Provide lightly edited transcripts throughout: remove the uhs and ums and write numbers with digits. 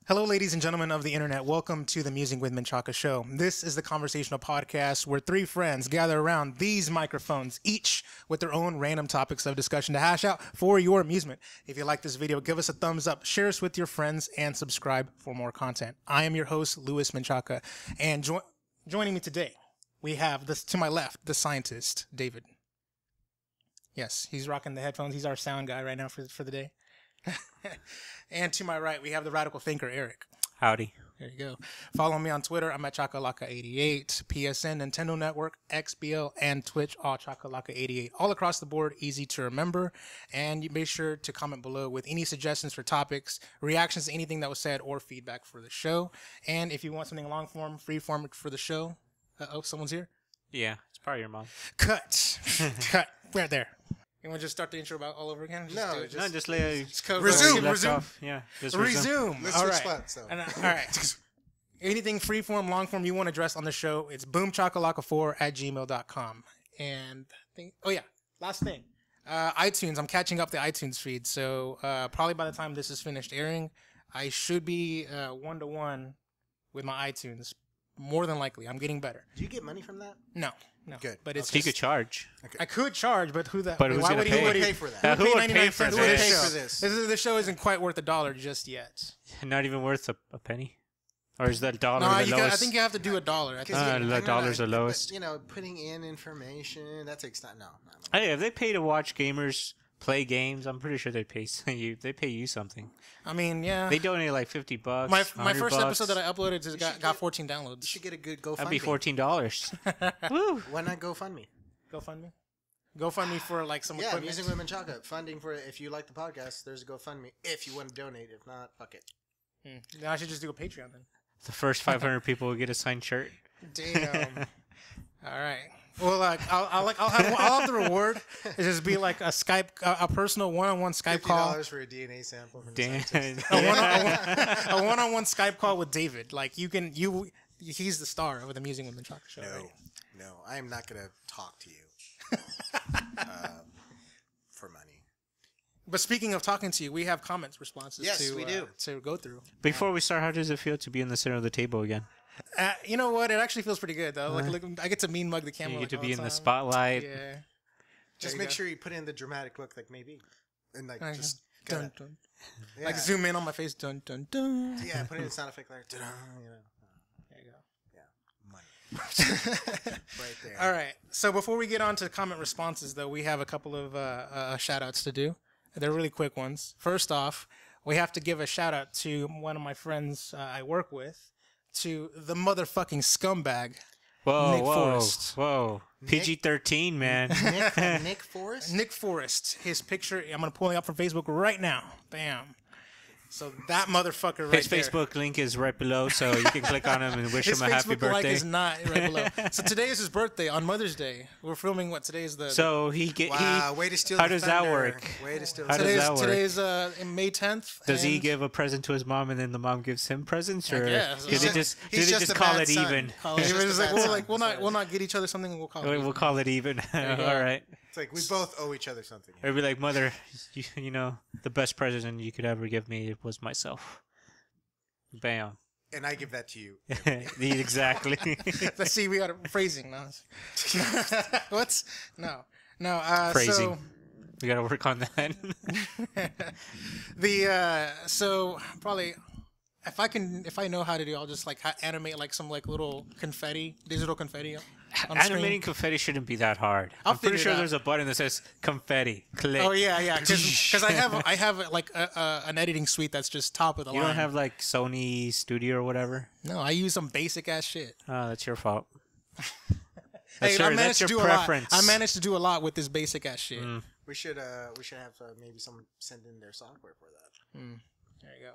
Hello, ladies and gentlemen of the internet. Welcome to the Musing with Menchaca show. This is the conversational podcast where three friends gather around these microphones, each with their own random topics of discussion to hash out for your amusement. If you like this video, give us a thumbs up, share us with your friends, and subscribe for more content. I am your host, Luis Menchaca, and joining me today, we have this to my left, the scientist, David. Yes, he's rocking the headphones. He's our sound guy right now for the day. And to my right, we have the radical thinker, Eric. Howdy. There you go. Follow me on Twitter. I'm at Chakalaka88, PSN, Nintendo Network, XBL, and Twitch, all Chakalaka88. All across the board, easy to remember. And you make sure to comment below with any suggestions for topics, reactions to anything that was said, or feedback for the show. And if you want something long form, free form for the show. Uh-oh, someone's here? Yeah, it's probably your mom. Cut. Cut. Right there. You want to just start the intro about all over again? Just lay resume. Yeah, just resume. Let's all switch right. spots. So. All right. Anything free form, long form you want to address on the show, it's boomchakalaka4@gmail.com. And last thing, iTunes. I'm catching up the iTunes feed, so probably by the time this is finished airing, I should be 1-to-1 with my iTunes. More than likely, I'm getting better. Do you get money from that? No. Good. But it's you could charge. Okay. I could charge, but who's why would pay for that? Who would pay for this? The show isn't quite worth $1 just yet. Not even worth a penny? Or is that dollar no, the lowest? I think you have to do $1. The dollar's the lowest. But, putting in information, that takes time. No. Hey, if they pay to watch gamers play games, I'm pretty sure they pay you. They pay you something. I mean, yeah. They donate like $50. My first episode that I uploaded got 14 downloads. You should get a good GoFundMe. That'd be $14. Woo! Why not GoFundMe? GoFundMe for like some equipment. Musing with Menchaca. Funding for if you like the podcast, there's a GoFundMe. If you want to donate, if not, fuck it. Now I should just do a Patreon then. The first 500 people will get a signed shirt. Damn. All right. Well, I'll have the reward. It just be like a Skype, a personal one-on-one Skype call. $50 for a DNA sample. From Damn. a one-on-one Skype call with David. Like he's the star of the Musing with Menchaca show. No, I am not gonna talk to you for money. But speaking of talking to you, we have comments, responses. Yes, we do to go through. Before we start, how does it feel to be in the center of the table again? You know what? It actually feels pretty good though. Like I get to mean mug the camera. You get to all be in time. the spotlight. Yeah. Just make sure you put in the dramatic look, like maybe, and like just dun, dun. Yeah. Like zoom in on my face. Dun dun dun. Yeah, put in a sound effect like dun, There you go. Yeah, money. Right there. All right. So before we get on to comment responses, though, we have a couple of shout outs to do. They're really quick ones. First off, we have to give a shout out to one of my friends I work with, to the motherfucking scumbag, Nick Forrest. Whoa. PG-13, man. Nick Forrest? Nick Forrest. His picture, I'm going to pull it up from Facebook right now. Bam. So that motherfucker right there. His Facebook link is right below, so you can click on him and wish him a happy birthday. His Facebook like is not right below. So today is his birthday on Mother's Day. We're filming what today is the... So way to steal how the does thunder. that work? Way to steal How does that work? Today's May 10th. Does he give a present to his mom and then the mom gives him presents? Or guess. do they just call it even? We'll not get each other something and we'll call it even. We'll call it even. All right. It's like we both owe each other something. It'd be like, mother, you know, the best present you could ever give me was myself. Bam. And I give that to you. Exactly. Let's see, we got phrasing now. What's no. Phrasing. So we gotta work on that. So probably if I know how to do, I'll just like animate like some like little digital confetti. Animating confetti shouldn't be that hard. I'm pretty sure there's a button that says confetti. Click. Oh yeah. Because I have like an editing suite that's just top of the line. You don't have like Sony Studio or whatever? No, I use some basic ass shit. Oh, that's your fault. That's your preference. I managed to do a lot with this basic ass shit. We should have maybe someone send in their software for that. There you go.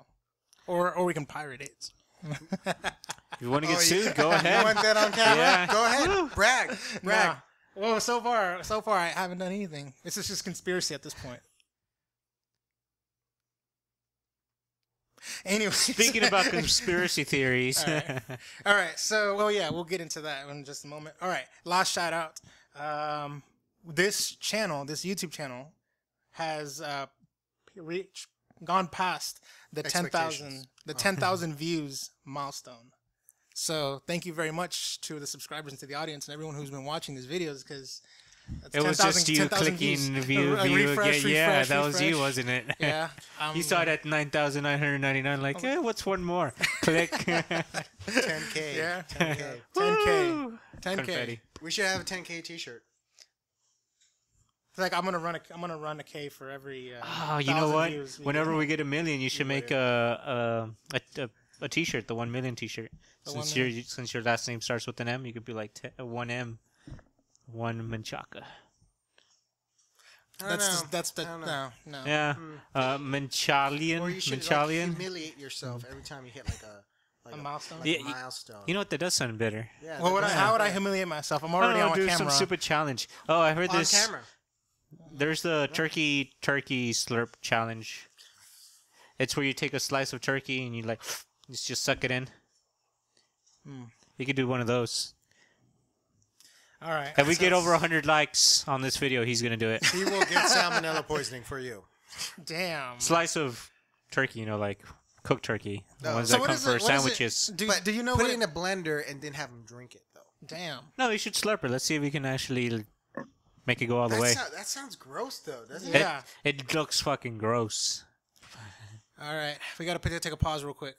Or we can pirate it. If you want to get sued, go ahead. You want that on camera? Yeah. Go ahead. Woo. Brag. Nah. Well, so far I haven't done anything. This is just conspiracy at this point. Anyway, Speaking about conspiracy theories. All right. So, well, yeah, we'll get into that in just a moment. All right. Last shout out. This YouTube channel, has gone past the 10,000 views milestone. So, thank you very much to the subscribers and to the audience and everyone who's been watching these videos, because it was just you clicking view refresh, again. Yeah, refresh, that was you, wasn't it? Yeah. You saw it at 9,999. Like, what's one more? Click. 10K. Yeah. 10K. 10K. 10K. Confetti. We should have a 10K T-shirt. It's like I'm gonna run a K for every. Oh, you know what? Whenever we get 1 million, you should make a T-shirt, the 1 million T-shirt. Since your last name starts with an M, you could be like 1M, 1 Menchaca. That's no. Yeah, Menchalian. Or you should humiliate yourself every time you hit like a milestone. Milestone. You know what? That does sound better. Yeah. Well, how would I humiliate myself? I'm already on do camera. some stupid challenge. Oh, I heard this. On camera. There's the turkey slurp challenge. It's where you take a slice of turkey and you just suck it in. You could do one of those. All right. If we get over 100 likes on this video, he's gonna do it. He will get salmonella poisoning for you. Damn. Slice of turkey, like cooked turkey, the No. ones So that come for sandwiches. Do But you know put what it in a blender and then have him drink it, though. Damn. No, you should slurp it. Let's see if we can actually make it go all the way. That sounds gross, though, doesn't Yeah. It looks fucking gross. All right. We got to take a pause real quick.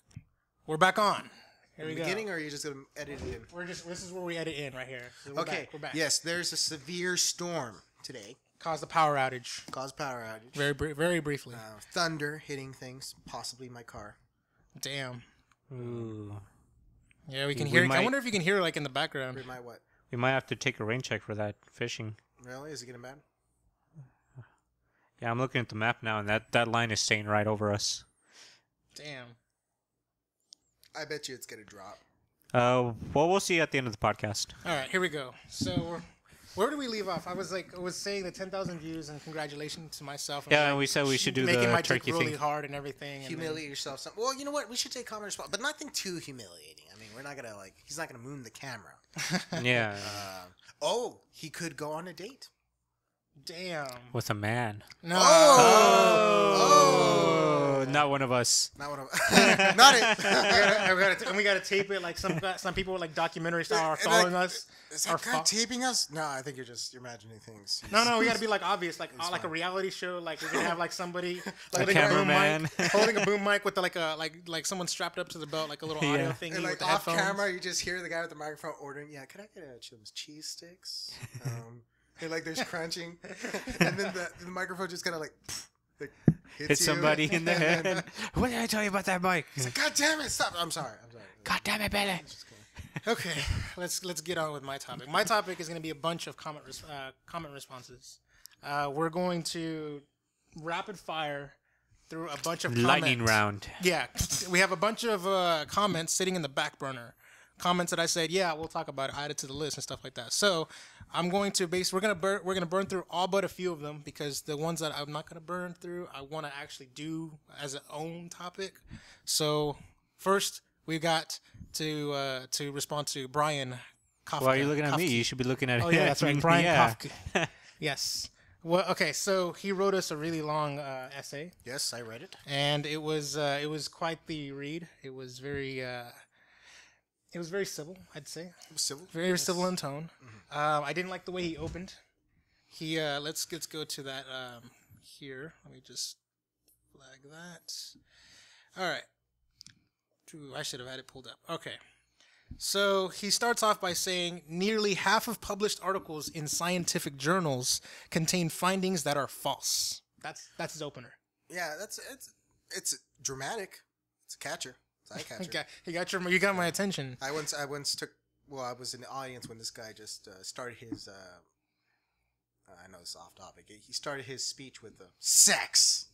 We're back on. Here we go. Beginning, or are you just gonna edit it in? This is where we edit in right here. So we're back. Yes, there's a severe storm today. Caused a power outage. Caused power outage. Very briefly. Thunder hitting things, possibly my car. Damn. Ooh. Yeah, we can hear. I wonder if you can hear in the background. My what? We might have to take a rain check for that fishing. Really? Is it getting bad? Yeah, I'm looking at the map now, and that line is staying right over us. Damn. I bet you it's gonna drop. Well, we'll see at the end of the podcast. All right, here we go. So, where did we leave off? I was saying the 10,000 views and congratulations to myself. Yeah, and we said we should do making the my turkey dick really thing. hard and everything. Humiliate yourself. Well, you know what? We should take common response, but nothing too humiliating. I mean, we're not gonna he's not gonna moon the camera. Yeah. He could go on a date. Damn. With a man. No. Oh, not one of us. Not one of not it. we gotta tape it like some people with documentary style are following us. Is that guy taping us? No, I think you're imagining things. No, we gotta be obvious, like a reality show. We're gonna have somebody holding cameraman. holding a boom mic with like someone strapped up to the belt, like a little audio thingy And with the off headphones. camera, you just hear the guy with the microphone ordering. Yeah, could I get some cheese sticks? And there's crunching, and then the microphone just kind of hit somebody in the head. What did I tell you about that mic? He's like, God damn it! Stop! I'm sorry. God damn it, Billy. Okay, let's get on with my topic. My topic is going to be a bunch of comment responses. We're going to rapid fire through a bunch of lightning comments. round. Yeah, we have a bunch of comments sitting in the back burner. Comments that I said, yeah, we'll talk about it, add it to the list and stuff like that. So I'm going to we're gonna burn through all but a few of them, because the ones that I'm not gonna burn through, I want to actually do as an own topic. So first, we got to respond to Brian Kafka. Why are you looking at me? You should be looking at him. Oh yeah, that's right, Brian Yeah. Kafka. Yes. Well, okay. So he wrote us a really long essay. Yes, I read it, and it was quite the read. It was very civil, I'd say. Civil, very civil in tone. Mm-hmm. I didn't like the way he opened. He let's go to that here. Let me just flag that. All right. Ooh, I should have had it pulled up. Okay. So he starts off by saying nearly half of published articles in scientific journals contain findings that are false. That's his opener. Yeah, it's dramatic. It's a catcher. It's eye catcher. You got my attention. I once took. Well, I was in the audience when this guy just started his. I know it's off topic. He started his speech with sex.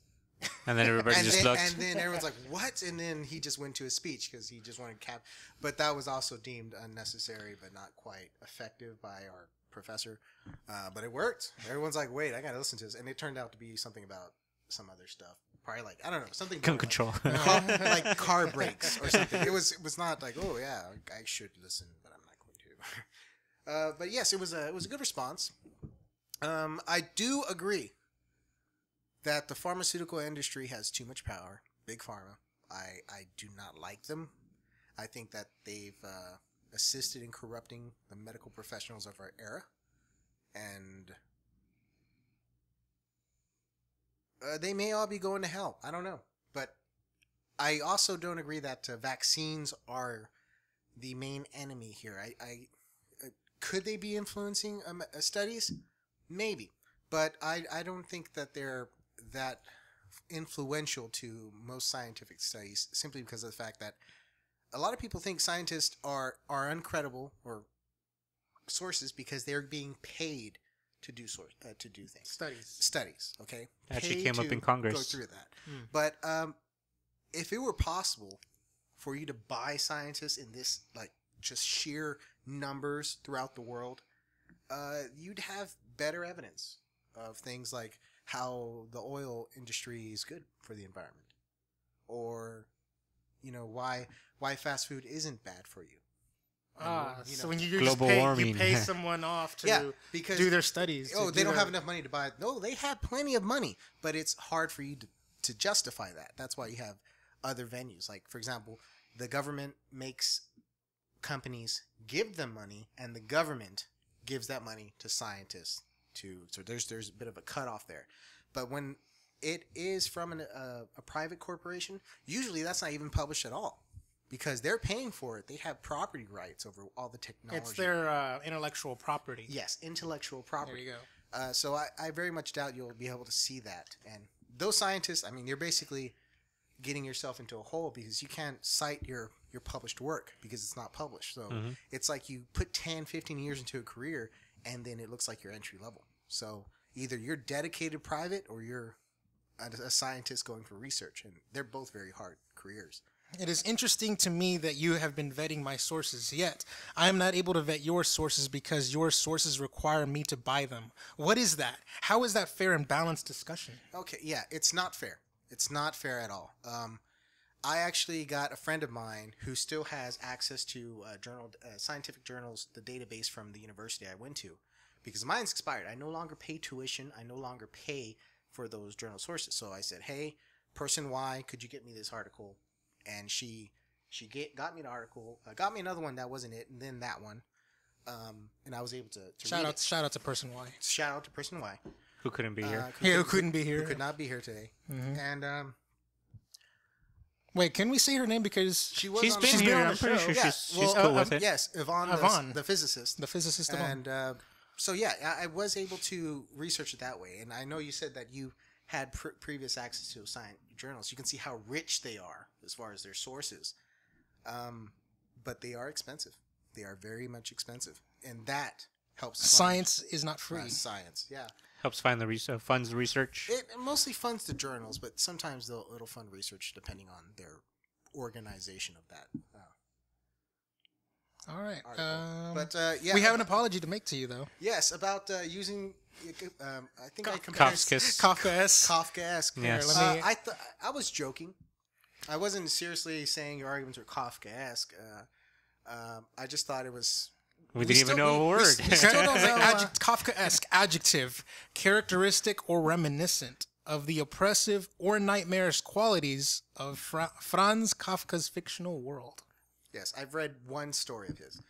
And then everybody looked. And then everyone's like, what? And then he just went to his speech because he just wanted cap. But that was also deemed unnecessary, but not quite effective by our professor. But it worked. Everyone's like, wait, I got to listen to this. And it turned out to be something about some other stuff. probably like, I don't know, something Gun control. like car brakes or something. It was not like, oh yeah, I should listen, but I'm not going to. But yes, it was a good response. I do agree that the pharmaceutical industry has too much power. Big pharma. I do not like them. I think that they've assisted in corrupting the medical professionals of our era, and they may all be going to hell. I don't know, but I also don't agree that vaccines are the main enemy here. Could they be influencing studies? Maybe, but I don't think that they're that influential to most scientific studies, simply because of the fact that a lot of people think scientists are uncredible or sources because they're being paid to do things. Studies. Okay. Actually came up in Congress. Go through that. But if it were possible for you to buy scientists in this like just sheer numbers throughout the world, you'd have better evidence of things like how the oil industry is good for the environment, or why fast food isn't bad for you. So when you global warming. You pay someone off to do their studies. They don't have enough money to buy it. No, they have plenty of money, but it's hard for you to justify that. That's why you have other venues. Like, for example, the government makes companies give them money, and the government gives that money to scientists. So there's a bit of a cutoff there. But when it is from a private corporation, usually that's not even published at all, because they're paying for it. They have property rights over all the technology. It's their intellectual property. Yes, intellectual property. There you go. So I very much doubt you'll be able to see that. And those scientists, I mean, you're basically getting yourself into a hole, because you can't cite your published work because it's not published. So it's like you put 10, 15 years into a career, and then it looks like you're entry level. So either you're dedicated private, or you're a scientist going for research, and they're both very hard careers. It is interesting to me that you have been vetting my sources, yet I am not able to vet your sources because your sources require me to buy them. What is that? How is that fair and balanced discussion? Okay, yeah, it's not fair. It's not fair at all. I actually got a friend of mine who still has access to scientific journals, the database from the university I went to, because mine's expired. I no longer pay tuition. I no longer pay for those journal sources. So I said, hey, person Y, could you get me this article? And she got me an article, got me another one that wasn't it, and then that one. And I was able to shout out to person Y. Shout out to person Y. Who couldn't be here. Who couldn't be here. Who could not be here today. And wait, can we say her name, because she's been here. I'm pretty sure she's cool with it. Yes, Yvonne, the physicist. The physicist Yvonne. And so yeah, I was able to research it that way. And I know you said that you had previous access to science journals. You can see how rich they are as far as their sources. But they are expensive. They are very much expensive. And that helps. Science is not free. Science, yeah. Helps find the funds the research. It mostly funds the journals, but sometimes it'll fund research depending on their organization of that. All right. But yeah, we have an apology to make to you, though. Yes, about using. I think I compared Kafkaesque. Yes. I was joking. I wasn't seriously saying your arguments were Kafkaesque. I just thought it was. We didn't even know a word. We still don't know. Kafkaesque adjective, characteristic or reminiscent of the oppressive or nightmarish qualities of Franz Kafka's fictional world. Yes, I've read one story of his,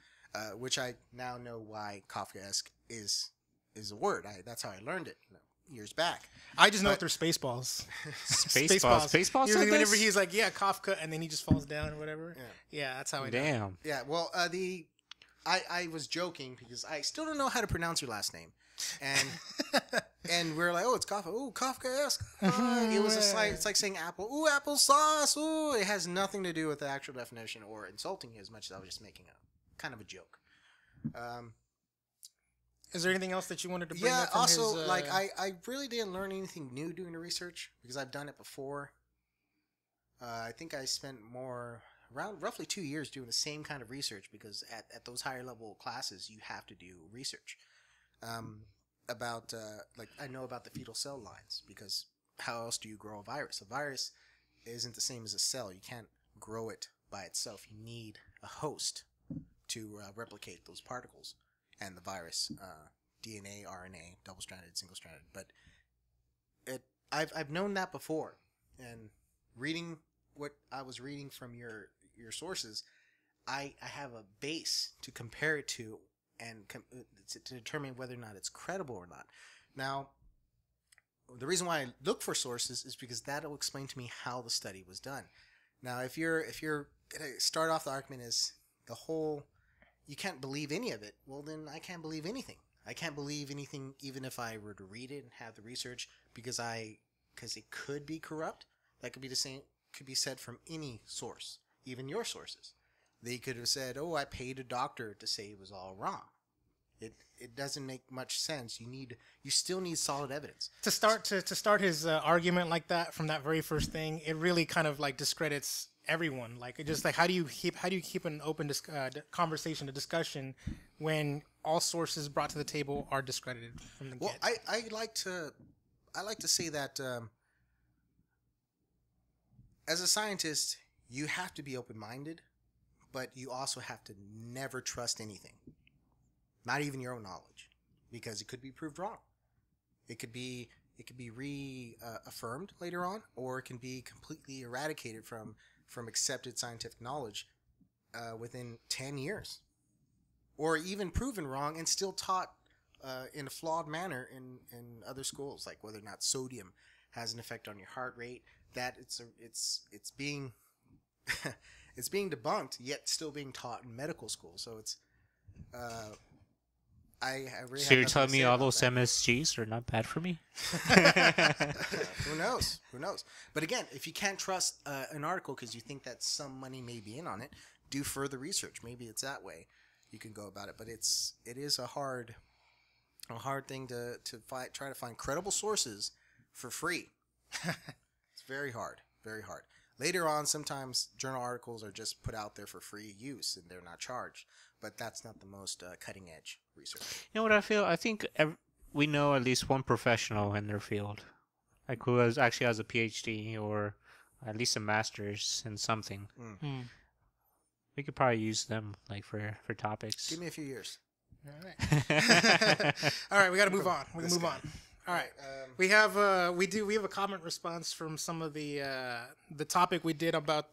which I now know why Kafkaesque is a word. That's how I learned it years back. I just know it through Spaceballs. Spaceballs. Whenever he's like, yeah, Kafka, and then he just falls down or whatever. Yeah, that's how I know. Damn. Yeah, well, I was joking because I still don't know how to pronounce your last name, and we're like, oh, it's Kafka. Ooh, Kafkaesque. It was it's like saying apple. Ooh, applesauce. Ooh, it has nothing to do with the actual definition or insulting you as much as I was just making a kind of a joke. Is there anything else that you wanted to bring up? Yeah. From Also, his, I really didn't learn anything new doing the research because I've done it before. I think I spent around roughly 2 years doing the same kind of research because at those higher level classes you have to do research about I know about the fetal cell lines because how else do you grow a virus? A virus isn't the same as a cell. You can't grow it by itself. You need a host to replicate those particles and the virus, DNA, RNA, double-stranded, single-stranded. But I've known that before, and reading what I was reading from your sources, I have a base to compare it to and to determine whether or not it's credible or not. Now, the reason why I look for sources is because that will explain to me how the study was done. Now, if you're gonna start off the argument as the whole, you can't believe any of it, well then I can't believe anything. I can't believe anything even if I were to read it and have the research because it could be corrupt. That could be the same, could be said from any source, even your sources. They could have said, "Oh, I paid a doctor to say it was all wrong." It doesn't make much sense. You still need solid evidence. To start his argument like that from that very first thing, it really kind of like discredits everyone. Like, it just like how do you keep an open conversation, a discussion, when all sources brought to the table are discredited from the get? Well, I like to say that as a scientist, you have to be open-minded, but you also have to never trust anything. Not even your own knowledge, because it could be proved wrong. It could be reaffirmed later on, or it can be completely eradicated from accepted scientific knowledge within 10 years, or even proven wrong and still taught in a flawed manner in other schools, like whether or not sodium has an effect on your heart rate. That it's being it's being debunked, yet still being taught in medical school. So it's I really. So you're telling me all those MSGs are not bad for me? Who knows? Who knows? But again, if you can't trust an article because you think that some money may be in on it, do further research. Maybe it's that way you can go about it. But it is a hard thing to try to find credible sources for free. It's very hard, very hard. Later on, sometimes journal articles are just put out there for free use and they're not charged. But that's not the most cutting edge research. You know what I feel? I think we know at least one professional in their field, like who actually has a PhD or at least a master's in something. We could probably use them like for topics. Give me a few years. All right. All right, we got to move on. We can move on. All right. We have a comment response from some of the topic we did about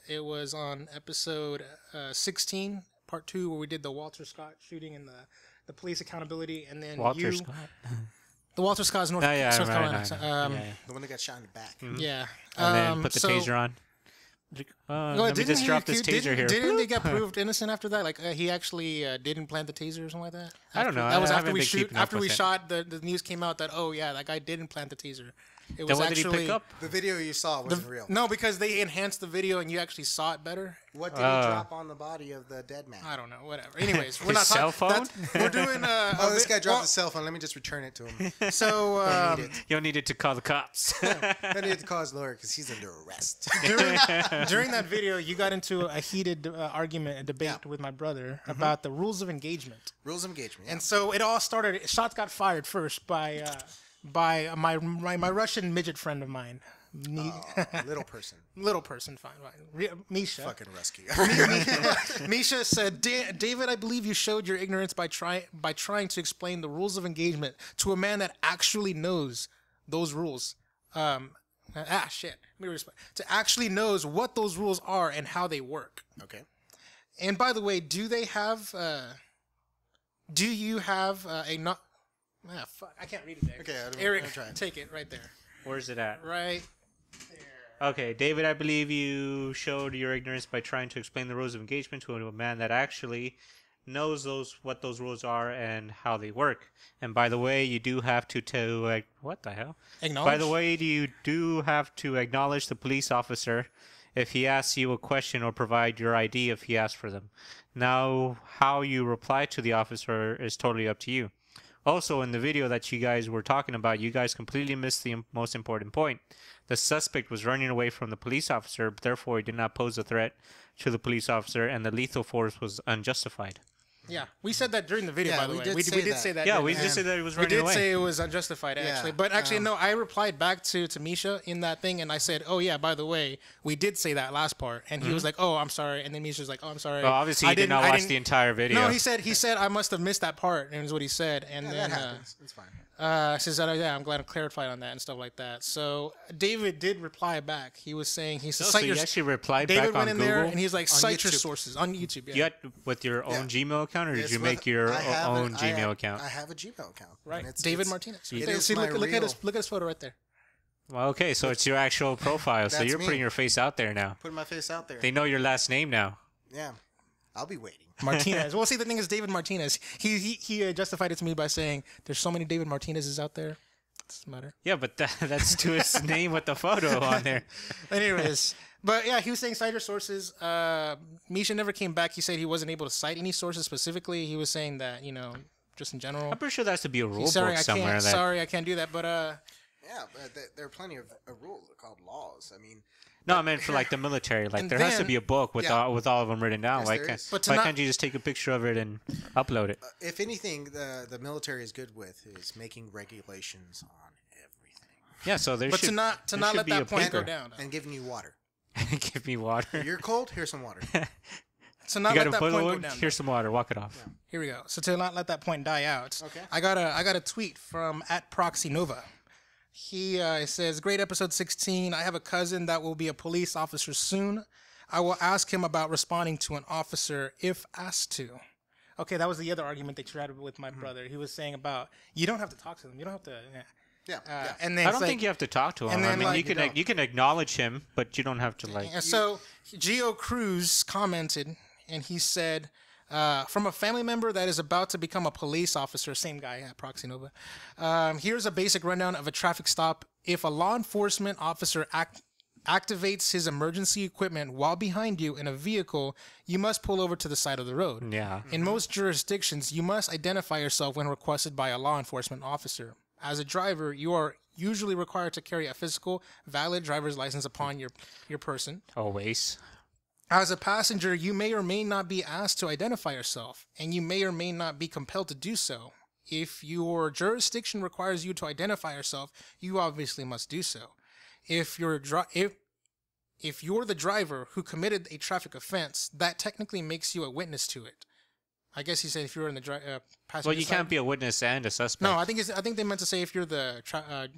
it was on episode 16, part 2, where we did the Walter Scott shooting and the police accountability, and then Walter Scott. The Walter Scott's North Carolina. The one that got shot in the back. Mm-hmm. Yeah. And then put the taser on. Let me just drop this taser here. Didn't he get proved innocent after that? Like he actually didn't plant the taser or something like that? I don't know. That was after we shot. The news came out that that guy didn't plant the taser. It was what actually, did he pick up? The video you saw wasn't real. No, because they enhanced the video and you actually saw it better. What did he drop on the body of the dead man? I don't know. Whatever. Anyways, we're His not cell phone. We're doing. This guy dropped his cell phone. Let me just return it to him. So You'll need it to call the cops. I need to call his lawyer because he's under arrest. during that video, you got into a heated argument, a debate with my brother about the rules of engagement. Rules of engagement. Yeah. And so it all started. Shots got fired first by my Russian midget friend of mine. Little person. Little person, fine. Misha. Fucking rescue. Misha said, David, I believe you showed your ignorance by trying to explain the rules of engagement to a man that actually knows those rules. Shit. Let me respond. To actually knows what those rules are and how they work. Okay. And by the way, do you have a not? Fuck, I can't read it there. Okay, Eric, take it right there. Where's it at? Right there. Okay, David, I believe you showed your ignorance by trying to explain the rules of engagement to a man that actually knows what those rules are and how they work. And by the way, you do have to what the hell? Acknowledge? By the way, you do have to acknowledge the police officer if he asks you a question or provide your ID if he asks for them. Now, how you reply to the officer is totally up to you. Also, in the video that you guys were talking about, you guys completely missed the most important point. The suspect was running away from the police officer, therefore he did not pose a threat to the police officer, and the lethal force was unjustified. Yeah, we said that during the video. Yeah, by the we way, did we say did that. say that. Yeah, didn't we just said that it was We running did away. say it was unjustified, Yeah, actually. But actually, no, I replied back to Misha in that thing, and I said, oh, yeah, by the way, we did say that last part. And he was like, oh, I'm sorry. And then Misha's like, oh, I'm sorry. Well, obviously, he did not watch the entire video. No, he said, I must have missed that part, and is what he said. And Yeah, then that happens. It's fine. she said, yeah, I'm glad I clarified on that and stuff like that. So David did reply back. He was saying, he said, So you actually replied David back went on in Google? there, and he's like, cite your YouTube. sources on YouTube. Yeah. You had with your own Gmail account, or did It's you with- make your I have own it- Gmail account? I have a Gmail account. Right, and David Martinez. It There, is see, my look at real- his photo right there. Well, okay, so it's your actual profile. So That's you're me. putting your face out there now. Putting my face out there. They know your last name now. Yeah, I'll be waiting. Martinez. Well, see, the thing is, David Martinez. He justified it to me by saying, "There's so many David Martinez's out there. It doesn't matter." Yeah, but that's to his name with the photo on there. Anyways, but yeah, he was saying cite your sources. Misha never came back. He said he wasn't able to cite any sources specifically. He was saying that just in general. I'm pretty sure that has to be a rule Sorry, book I somewhere. can't. That Sorry, I can't do that. But Yeah, but there are plenty of rules called laws. I mean, No, I meant for like the military. Like And there has to then- be a book with Yeah. all of them written down. Yes, Why there can't is. But to why not- can't you just take a picture of it and upload it? if anything, the military is good with is making regulations on everything Yeah, so there but should to not there let should be that a point go paper. down. and giving you water. Give me water. You're cold. Here's some water. To not You let got a that point puddle go one? down. Here's some water. Walk it off. Here we go. So to not let that point die out, Okay. I got a tweet from @ProxyNova. He says, "Great episode 16. I have a cousin that will be a police officer soon. I will ask him about responding to an officer if asked to." Okay, that was the other argument that you had with my brother. He was saying about you don't have to talk to them. You don't have to. Yeah. And then I it's don't like, think you have to talk to him. and I then, mean, like, you can acknowledge him, but you don't have to like. And so Geo Cruz commented, and he said, from a family member that is about to become a police officer, same guy at Proxy Nova, here's a basic rundown of a traffic stop. If a law enforcement officer activates his emergency equipment while behind you in a vehicle, you must pull over to the side of the road. Yeah. In most jurisdictions, you must identify yourself when requested by a law enforcement officer. As a driver, you are usually required to carry a physical, valid driver's license upon your person. Always. As a passenger, you may or may not be asked to identify yourself, and you may or may not be compelled to do so. If your jurisdiction requires you to identify yourself, you obviously must do so. If you're the driver who committed a traffic offense, that technically makes you a witness to it. I guess he said if you're in the passenger Well, you side. can't be a witness and a suspect. No, I think they meant to say if you're the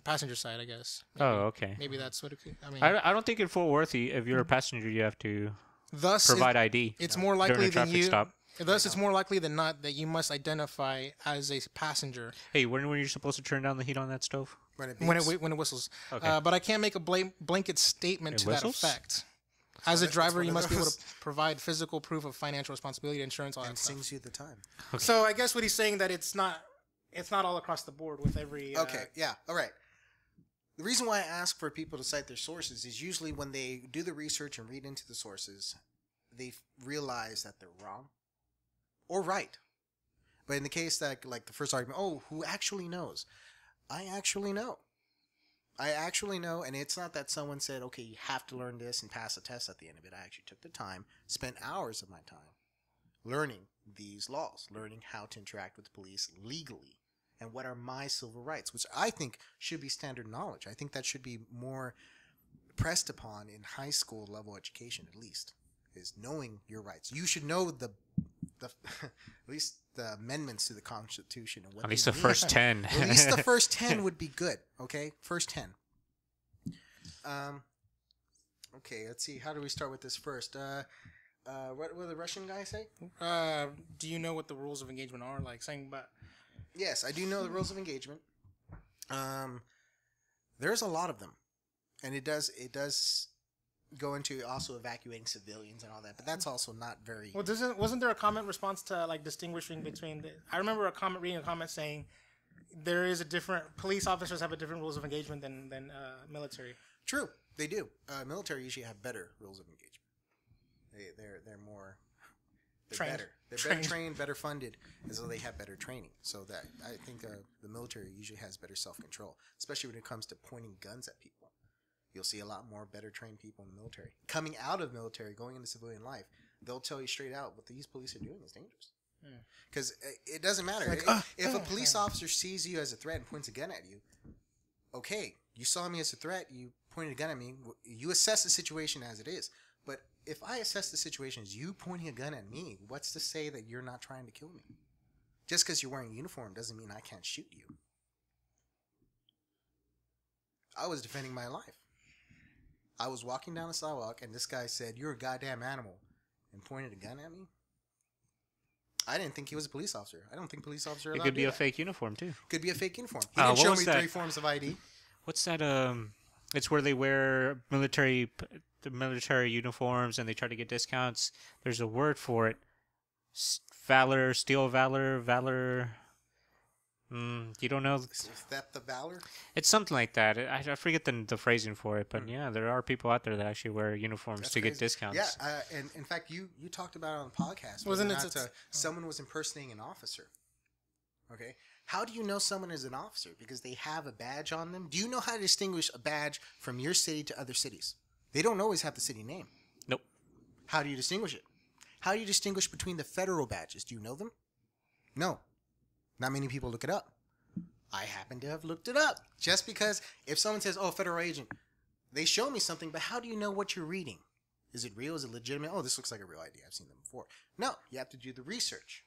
passenger side. I guess. Maybe, Oh, okay. Maybe that's what it could. I mean, I don't think in Fort Worth, if you're a passenger, you have to thus provide ID. it's more during a likely than traffic you. stop. Thus, it's more likely than not that you must identify as a passenger Hey, when were you supposed to turn down the heat on that stove? When it when beeps. it whistles. Okay. But I can't make a blanket statement It to whistles? that effect. As a It's driver, one you of must be able those. to provide physical proof of financial responsibility, insurance, all that and stuff. sings you the time. So I guess what he's saying that it's not all across the board with every. Okay, yeah, all right. The reason why I ask for people to cite their sources is usually when they do the research and read into the sources, they realize that they're wrong or right. But in the case that, like the first argument, oh, who actually knows? I actually know. I actually know, and it's not that someone said, okay, you have to learn this and pass a test at the end of it. I actually took the time, spent hours of my time learning these laws, learning how to interact with the police legally, and what are my civil rights, which I think should be standard knowledge. I think that should be more pressed upon in high school level education, at least, is knowing your rights. You should know the at least the amendments to the Constitution and what At least they the mean. first 10. At least the first 10 would be good, okay? First 10. Okay, let's see. How do we start with this first? What did the Russian guy say? Do you know what the rules of engagement are? Like saying about. Yes, I do know the rules of engagement. There's a lot of them. And it does go into also evacuating civilians and all that, but that's also not very... Well, wasn't there a comment response to like distinguishing between I remember reading a comment saying there is a different police officers have a different rules of engagement than military. True, they do. Military usually have better rules of engagement. They're more... They're Trained. better. They're better trained, better funded, as though they have better training. So that I think the military usually has better self-control, especially when it comes to pointing guns at people. You'll see a lot more better trained people in the military. Coming out of military, going into civilian life, they'll tell you straight out what these police are doing is dangerous. Because it doesn't matter. Like, if a police officer sees you as a threat and points a gun at you, okay, you saw me as a threat, you pointed a gun at me, you assess the situation as it is. But if I assess the situation as you pointing a gun at me, what's to say that you're not trying to kill me? Just because you're wearing a uniform doesn't mean I can't shoot you. I was defending my life. I was walking down the sidewalk and this guy said, "You're a goddamn animal," and pointed a gun at me. I didn't think he was a police officer. I don't think police officers are allowed It could to be do a that. fake uniform too. Could be a fake uniform. He didn't show me 3 forms of ID. What's that? It's where they wear the military uniforms and they try to get discounts. There's a word for it. Valor. You don't know? Is that the valor? It's something like that. I forget the phrasing for it, but yeah, there are people out there that actually wear uniforms That's to crazy. get discounts. Yeah, and in fact, you talked about it on the podcast. Wasn't whether or it not, someone was impersonating an officer? Okay, how do you know someone is an officer? Because they have a badge on them. Do you know how to distinguish a badge from your city to other cities? They don't always have the city name. Nope. How do you distinguish it? How do you distinguish between the federal badges? Do you know them? No. Not many people look it up. I happen to have looked it up. Just because if someone says, "Oh, federal agent," they show me something, but how do you know what you're reading? Is it real? Is it legitimate? Oh, this looks like a real ID. I've seen them before. No, you have to do the research.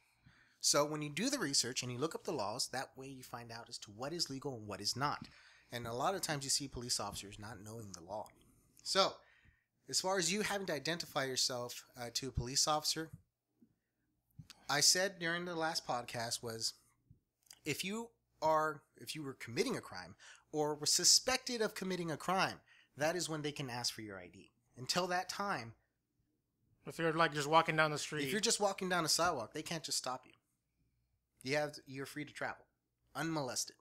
So when you do the research and you look up the laws, that way you find out as to what is legal and what is not. And a lot of times you see police officers not knowing the law. So as far as you having to identify yourself to a police officer, I said during the last podcast was, if you were committing a crime or were suspected of committing a crime, that is when they can ask for your ID. Until that time, If you're like just walking down the street, if you're just walking down a sidewalk, they can't just stop you. You're free to travel, unmolested.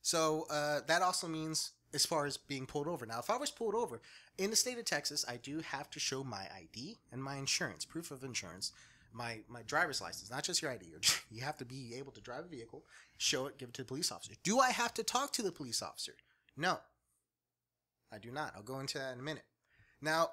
So that also means as far as being pulled over. Now, if I was pulled over in the state of Texas, I do have to show my ID and my insurance, proof of insurance, my driver's license, not just your ID. You have to be able to drive a vehicle, show it, give it to the police officer. Do I have to talk to the police officer? No, I do not. I'll go into that in a minute. Now,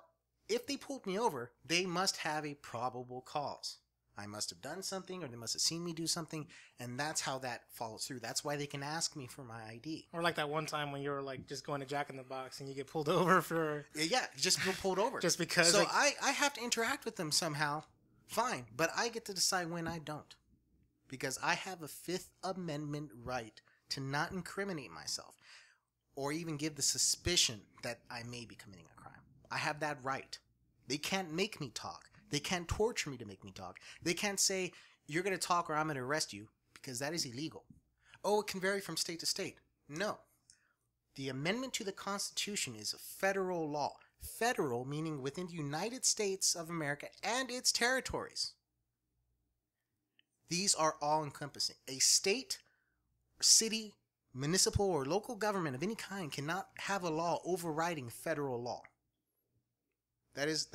if they pulled me over, they must have a probable cause. I must have done something, or they must have seen me do something, and that's how that follows through. That's why they can ask me for my ID. or like that one time when you were like just going to Jack in the Box and you get pulled over for Yeah, just get pulled over. just because. So like, I have to interact with them somehow. Fine, but I get to decide when I don't. Because I have a Fifth Amendment right to not incriminate myself or even give the suspicion that I may be committing a crime. I have that right. They can't make me talk. They can't torture me to make me talk. They can't say, "You're going to talk or I'm going to arrest you," because that is illegal. Oh, it can vary from state to state. No. The amendment to the Constitution is a federal law. Federal meaning within the United States of America and its territories. These are all encompassing. A state, city, municipal, or local government of any kind cannot have a law overriding federal law. That is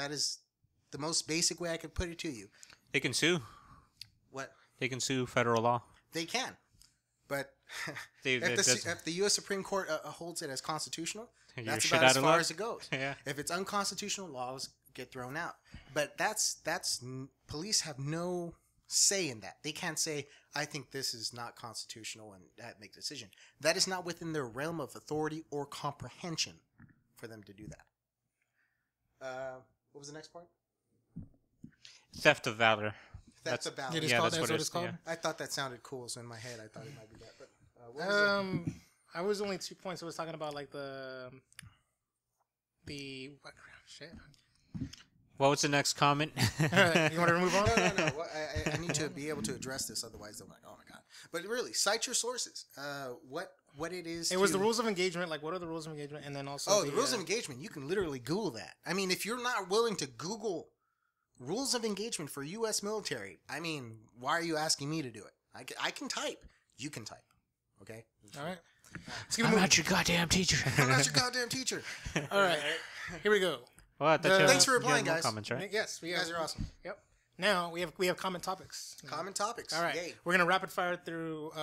the most basic way I could put it to you. They can sue. What? They can sue federal law. They can. But If if the U.S. Supreme Court holds it as constitutional, You're that's shit about out as of far luck. as it goes. Yeah. If it's unconstitutional, laws get thrown out. But police have no say in that. They can't say, "I think this is not constitutional," and make a decision. That is not within their realm of authority or comprehension for them to do that. What was the next part? Theft of valor. Theft of valor. it is Yeah, called, that's that's what what it's called. yeah. I thought that sounded cool, so in my head I thought it might be that. But what was it? I was only 2 points. I was talking about like the what shit. What was the next comment? You want to move on? No. I need to be able to address this, otherwise I'm like, oh my god. But really, cite your sources. What it is. It was the rules of engagement. Like, what are the rules of engagement? And then also the rules of engagement. You can literally Google that. I mean, if you're not willing to Google rules of engagement for U.S. military, I mean, why are you asking me to do it? I can type. You can type. Okay. All right. I'm not your goddamn teacher. I'm not your goddamn teacher. All right. Here we go. Well, I thought you Thanks for had replying, more guys. Comments, right? Yes, You guys are awesome. Yep. Now we have common topics. Common topics. All right. Yay. We're gonna rapid fire through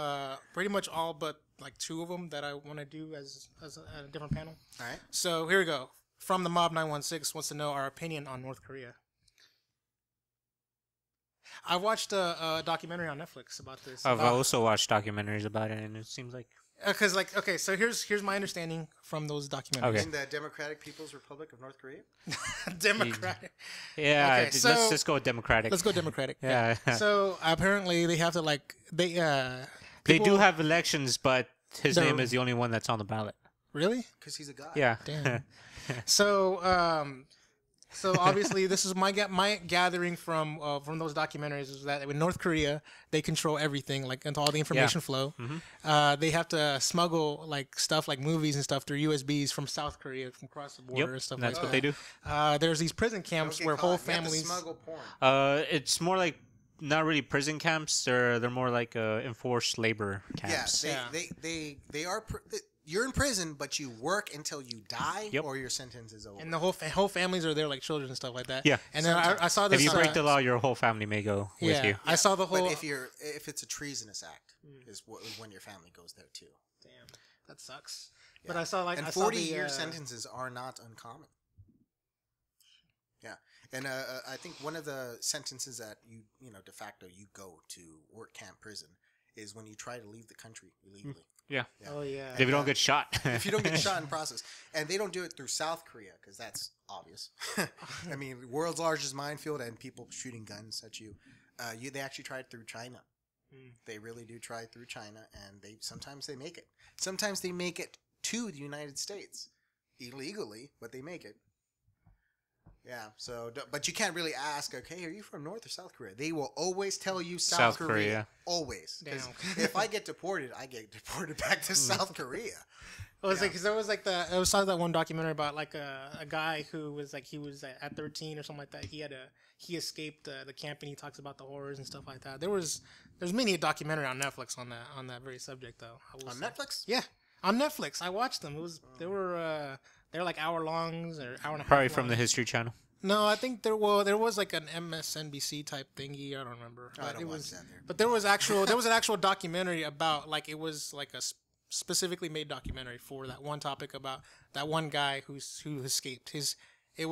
pretty much all but like 2 of them that I want to do as a different panel. All right. So here we go. From the Mob 916 wants to know our opinion on North Korea. I watched a documentary on Netflix about this. I've also watched documentaries about it, and it seems like Because so here's my understanding from those documentaries. Okay. In the Democratic People's Republic of North Korea. Democratic. yeah. Okay, let's so- just go with democratic. Let's go Democratic. Yeah. So apparently they have to they They do people- have elections, but his They're- name is the only one that's on the ballot. really. Because he's a god. Yeah. Damn. So obviously this is my gathering from those documentaries is that in North Korea they control everything, like into all the information flow. They have to smuggle like stuff like movies and stuff through USBs from South Korea from across the border Yep. and stuff That's like what that. they do. There's these prison Don't camps get where caught. whole You have to families. smuggle porn. It's more like not really prison camps. They're more like enforced labor camps. Yeah, Yeah. they are. You're in prison, but you work until you die, Yep. or your sentence is over. And the whole families are there, like children and stuff like that. Yeah. And then I saw this. If you break the law, your whole family may go with you. I saw the whole. But if it's a treasonous act, is when your family goes there too. Damn, that sucks. But I saw And 40-year sentences are not uncommon. Yeah, and I think one of the sentences that you know de facto you go to work camp prison is when you try to leave the country illegally. Yeah. Oh yeah. If you don't get shot. If you don't get shot in the process, and they don't do it through South Korea because that's obvious. I mean, world's largest minefield and people shooting guns at you. They actually try it through China. They really do try it through China, and sometimes they make it. Sometimes they make it to the United States illegally, but they make it. Yeah. So, but you can't really ask. Okay, are you from North or South Korea? They will always tell you South Korea. Always. 'Cause Damn. if I get deported, I get deported back to South Korea. It was like, cause there was like I saw that one documentary about like a guy who was like, he was at 13 or something like that. He escaped the camp, and he talks about the horrors and stuff like that. There's many a documentary on Netflix on that very subject though. On Netflix? Yeah, on Netflix. I watched them. They're like hour longs or hour and a half. Probably from long. the History Channel. No, I think there was like an MSNBC type thingy. I don't remember. I don't watch that there. But there was an actual documentary about like it was like a specifically made documentary for that one topic about that one guy who escaped. His name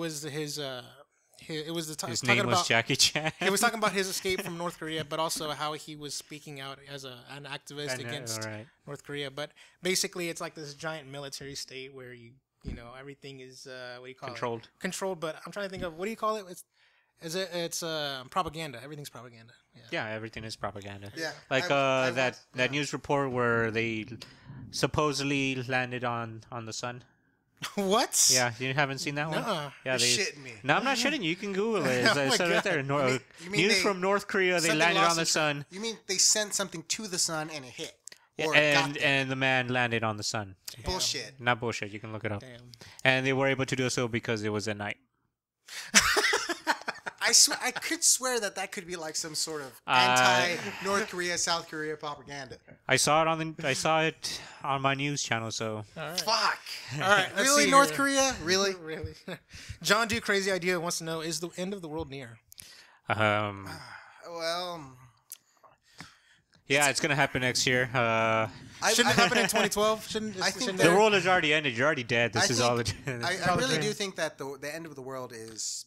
was Jackie Chan. He was talking about his escape from North Korea, but also how he was speaking out as an activist against North Korea. But basically, it's like this giant military state where you know everything is what do you call Controlled. it? Controlled. But I'm trying to think of what do you call it? It's propaganda. Everything's propaganda. Yeah, everything is propaganda. Yeah. Like I that news report where they supposedly landed on the sun. What? Yeah, you haven't seen that one? Nuh-uh. Yeah, You're shitting me. No, I'm not shitting you. You can Google it. It's, Oh my it's right God. there. You mean News they- from North Korea. They Something landed lost on the in tra- sun. You mean they sent something to the sun and it hit? Yeah, Or it got and there? and the man landed on the sun. Bullshit. Not bullshit. You can look it up. Damn. And they were able to do so because it was at night. I could swear that could be like some sort of anti-North Korea, South Korea propaganda. I saw it on my news channel. So All right. Fuck. All right. let's Really, see North here. Korea? Really? Really? John Do Crazy Idea wants to know: is the end of the world near? Well, yeah, it's gonna happen next year. Shouldn't it happen in 2012? Shouldn't I think shouldn't The it- world has already ended. You're already dead. This is all. I all really the do dream. think that the end of the world is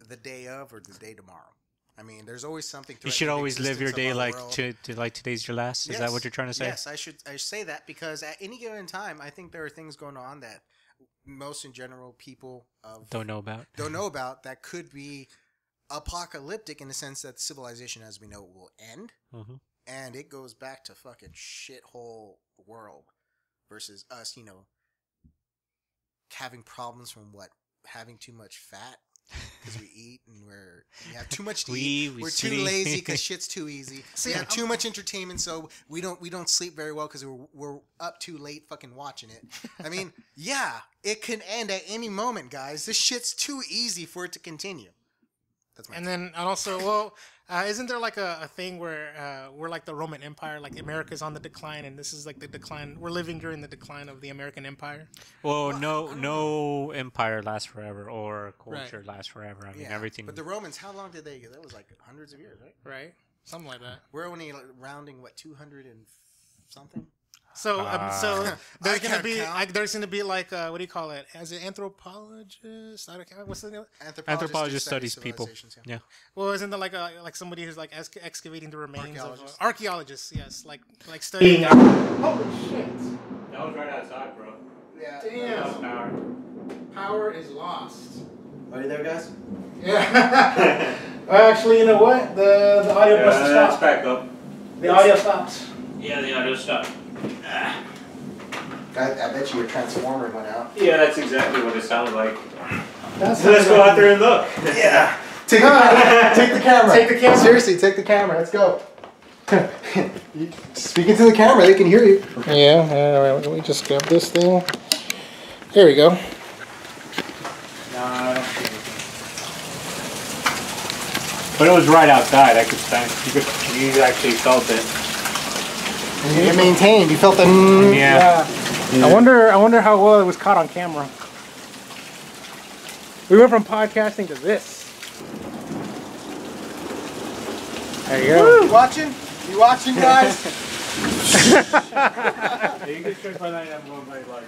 the day of or the day tomorrow. I mean, there's always something. You should threatening the always live your existence day of our like world. to like today's your last. Is that what you're trying to say? Yes, I say that because at any given time, I think there are things going on that most in general people Don't know about. that could be apocalyptic in the sense that civilization as we know it will end, and it goes back to fucking shithole world versus us, having problems from having too much fat. Because we eat and we have too much to eat. we We're too sleep. lazy because shit's too easy. We have too much entertainment, so we don't sleep very well because we're up too late fucking watching it. I mean, yeah, it can end at any moment, guys. This shit's too easy for it to continue. That's my And then and also, isn't there like a thing where we're like the Roman Empire, like America's on the decline, and this is like the decline. We're living during the decline of the American Empire. Well, no empire lasts forever or culture Right. lasts forever. I mean, yeah. everything. But the Romans, how long did they? That was like hundreds of years, right? Right? Something like that. We're only rounding 200 and something. So there's gonna can't be count. there's gonna be like what do you call it? As an anthropologist, I don't, what's the name? Anthropologist studies people. civilizations, Yeah. Well, isn't there like somebody who's like excavating the remains of Archaeologist. archaeologists? Yes, like studying. Holy shit! That was right outside, bro. Yeah. Damn. Power. Power is lost. Are you there, guys? Yeah. Actually, you know what? The audio must have That's stopped. back up. The audio stopped. Yeah, the audio stopped. I bet you your transformer went out. Yeah, that's exactly what it sounded like. That's Let's go out there and look. Yeah. Take the camera. Take the camera. Seriously, take the camera. Let's go. Speaking to the camera, they can hear you. Yeah. Let me just grab this thing. There we go. No, I don't see anything. But it was right outside. I could sense. You actually felt it. And you maintained. You felt the. Yeah. I wonder how well it was caught on camera. We went from podcasting to this. There you go. You watching? You watching, guys? You can check my line. I'm going very large.